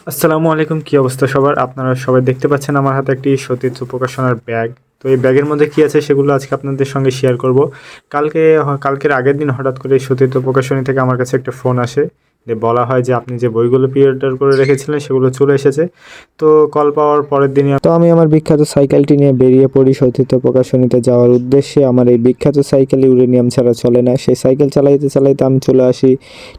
আসসালামু আলাইকুম, কি অবস্থা সবার? আপনারা সবাই দেখতে পাচ্ছেন আমার হাতে একটি সতীর্থ প্রকাশনার ব্যাগ। তো এই ব্যাগের মধ্যে কি আছে সেগুলো আজকে আপনাদের সঙ্গে শেয়ার করব। কালকের আগের দিন হঠাৎ করে এই সতীর্থ প্রকাশনী থেকে আমার কাছে একটা ফোন আসে, যে বলা হয় যে আপনি যে বইগুলো প্রি অর্ডার করে রেখেছিলেন সেগুলো চলে এসেছে। তো কল পাওয়ার পরের দিনই তো আমি আমার বিখ্যাত সাইকেলটি নিয়ে বেরিয়ে পড়ি সতীর্থ প্রকাশনীতে যাওয়ার উদ্দেশ্যে। আমার এই বিখ্যাত সাইকেল ইউরেনিয়াম ছাড়া চলে না। সেই সাইকেল চালাইতে চালাইতে আমি চলে আসি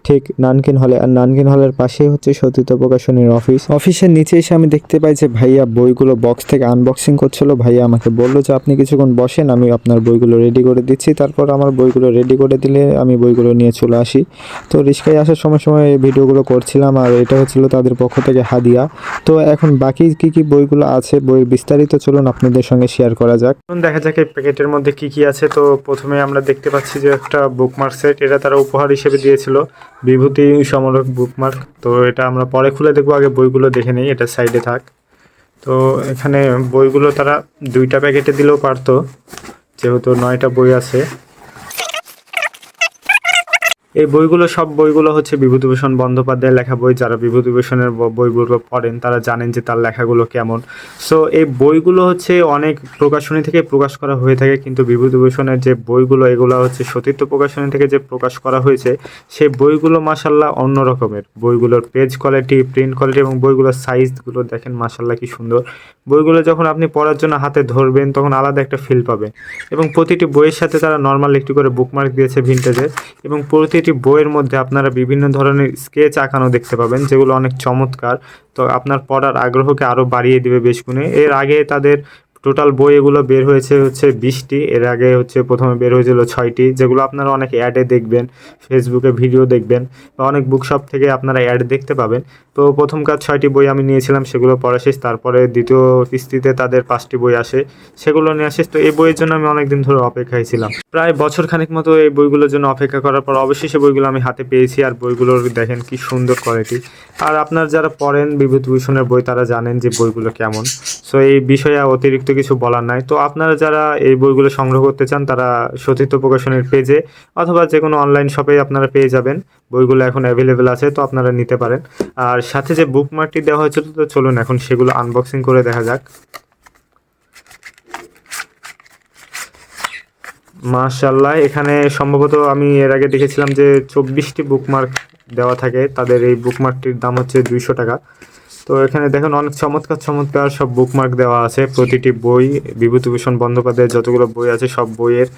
ঠিক নানকিন হলে। আর নানকিন হলের পাশেই হচ্ছে সতীর্থ প্রকাশনীর অফিসের নিচে এসে আমি দেখতে পাই যে ভাইয়া বইগুলো বক্স থেকে আনবক্সিং করছিল। ভাইয়া আমাকে বললো যে আপনি কিছুক্ষণ বসেন, আমি আপনার বইগুলো রেডি করে দিচ্ছি। তারপর আমার বইগুলো রেডি করে দিলে আমি বইগুলো নিয়ে চলে আসি। তো রিক্সায় আসার সময় সময় এই ভিডিওগুলো করছিলাম, আর এটা হচ্ছিল তাদের পক্ষ থেকে হাদিয়া। তো এখন বাকি কি বইগুলো আছে, বইয়ের বিস্তারিত চলুন আপনাদের সঙ্গে শেয়ার করা যাক। এখন দেখা যাক এই প্যাকেটের মধ্যে কি কি আছে। তো প্রথমে আমরা দেখতে পাচ্ছি যে একটা বুকমার্ক সেট, এটা তারা উপহার হিসেবে দিয়েছিল, বিভূতি সমরক বুকমার্ক। তো এটা আমরা পরে খুলে দেখবো, আগে বইগুলো দেখে নেই, এটা সাইডে থাক। তো এখানে বইগুলো তারা 2টা প্যাকেটে দিলেও পারতো, যেহেতু 9টা বই আছে। এই সব বইগুলো হচ্ছে বিভূতিভূষণ বন্দ্যোপাধ্যায়ের লেখা বই। যারা বিভূতিভূষণের বইগুলো পড়েন তারা জানেন যে তার লেখাগুলো কেমন। সো এই বইগুলো হচ্ছে অনেক প্রকাশনী থেকে প্রকাশ করা হয়ে থাকে, কিন্তু বিভূতিভূষণের যে বইগুলো এগুলো হচ্ছে সতীর্থ প্রকাশনী থেকে যে প্রকাশ করা হয়েছে, সেই বইগুলো মাশাল্লাহ অন্য রকমের। বইগুলোর পেজ কোয়ালিটি, প্রিন্ট কোয়ালিটি এবং বইগুলোর সাইজগুলো দেখেন মাশাল্লাহ কি সুন্দর। বইগুলো যখন আপনি পড়ার জন্য হাতে ধরবেন তখন আলাদা একটা ফিল পাবেন। এবং প্রতিটি বইয়ের সাথে তারা নর্মাল একটি করে বুকমার্ক দিয়েছে ভিন্টেজের, এবং প্রতিটি বইয়ের মধ্যে আপনারা বিভিন্ন ধরনের স্কেচ আঁকানো দেখতে পাবেন, যেগুলো অনেক চমৎকার। তো আপনার পড়ার আগ্রহকে আরও বাড়িয়ে দেবে বেশ গুণে। এর আগে তাদের টোটাল বই এগুলো বের হয়েছে হচ্ছে 20টি, এর আগে হচ্ছে প্রথমে বের হয়েছিল 6টি, যেগুলো আপনারা অনেক অ্যাডে দেখবেন, ফেসবুকে ভিডিও দেখবেন বা অনেক বুকশপ থেকে আপনারা অ্যাড দেখতে পাবেন। তো প্রথম কাজ 6টি বই আমি নিয়েছিলাম, সেগুলো পড়া শেষ। তারপরে দ্বিতীয় কিস্তিতে তাদের 5টি বই আসে, সেগুলো নিয়ে শেষ। তো এই বইয়ের জন্য আমি অনেক দিন ধরে অপেক্ষায় ছিলাম, প্রায় বছর খানিক মতো এই বইগুলোর জন্য অপেক্ষা করার পর অবশেষে বইগুলো আমি হাতে পেয়েছি। আর বইগুলোর দেখেন কি সুন্দর কোয়ালিটি। আর আপনার যারা পড়েন বিভূতিভূষণের বই তারা জানেন যে বইগুলো কেমন। সো এই বিষয়ে অতিরিক্ত কিছু বলার নাই। তো আপনারা যারা এই বইগুলো সংগ্রহ করতে চান তারা সতীর্থ প্রকাশনের পেজে অথবা যে কোনো অনলাইন শপে আপনারা পেয়ে যাবেন। বইগুলো এখন অ্যাভেলেবেল আছে, তো আপনারা নিতে পারেন। আর সাথে যে বুকমার্কটি দেওয়া হয়েছিল, তো চলুন এখন সেগুলো আনবক্সিং করে দেখা যাক। মাশাআল্লাহ, এখানে সম্ভবত আমি এর আগে দেখেছিলাম যে 24টি বুকমার্ক দেওয়া থাকে। তাদের এই বুকমার্কটির দাম হচ্ছে 200 টাকা। তো এখানে দেখুন অনেক চমৎকার চমৎকার সব বুকমার্ক দেওয়া আছে। প্রতিটি বই, বিভূতিভূষণ বন্দ্যোপাধ্যায়ের যতগুলো বই আছে সব বইয়ের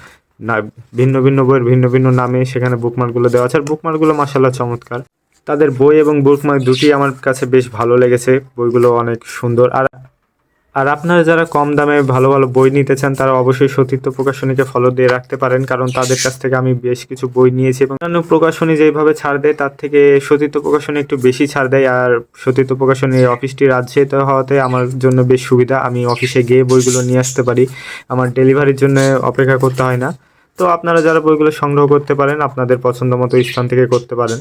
না, ভিন্ন ভিন্ন বইয়ের ভিন্ন ভিন্ন নামে সেখানে বুকমার্কগুলো দেওয়া আছে। আর বুকমার্কগুলো মাশাআল্লাহ চমৎকার। তাদের বই এবং বুকমার্ক দুটি আমার কাছে বেশ ভালো লেগেছে, বইগুলো অনেক সুন্দর। আর আপনারা যারা কম দামে ভালো ভালো বই নিতে চান তারা অবশ্যই সতীর্থ প্রকাশনীকে ফলো দিয়ে রাখতে পারেন, কারণ তাদের কাছ থেকে আমি বেশ কিছু বই নিয়েছি। এবং অন্যান্য প্রকাশনী যেভাবে ছাড় দেয় তার থেকে সতীর্থ প্রকাশনী একটু বেশি ছাড় দেয়। আর সতীর্থ প্রকাশনীর অফিসটি রাজশাহীতে হওয়াতে আমার জন্য বেশ সুবিধা, আমি অফিসে গিয়ে বইগুলো নিয়ে আসতে পারি, আমার ডেলিভারির জন্য অপেক্ষা করতে হয় না। তো আপনারা যারা বইগুলো সংগ্রহ করতে পারেন আপনাদের পছন্দ মতো স্থান থেকে করতে পারেন।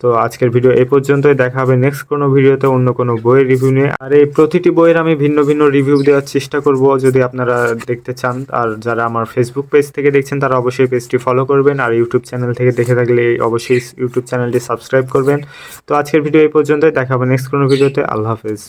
তো আজকের ভিডিও এই পর্যন্তই, দেখা হবে নেক্সট কোনো ভিডিওতে অন্য কোনো বইয়ের রিভিউ নিয়ে। আর এই প্রতিটি বইয়ের আমি ভিন্ন ভিন্ন রিভিউ দেওয়ার চেষ্টা করব যদি আপনারা দেখতে চান। আর যারা আমার ফেসবুক পেজ থেকে দেখছেন তারা অবশ্যই পেজটি ফলো করবেন, আর ইউটিউব চ্যানেল থেকে দেখে থাকলে অবশ্যই ইউটিউব চ্যানেলটি সাবস্ক্রাইব করবেন। তো আজকের ভিডিও এই পর্যন্তই, দেখা হবে নেক্সট কোনো ভিডিওতে। আল্লাহ হাফেজ।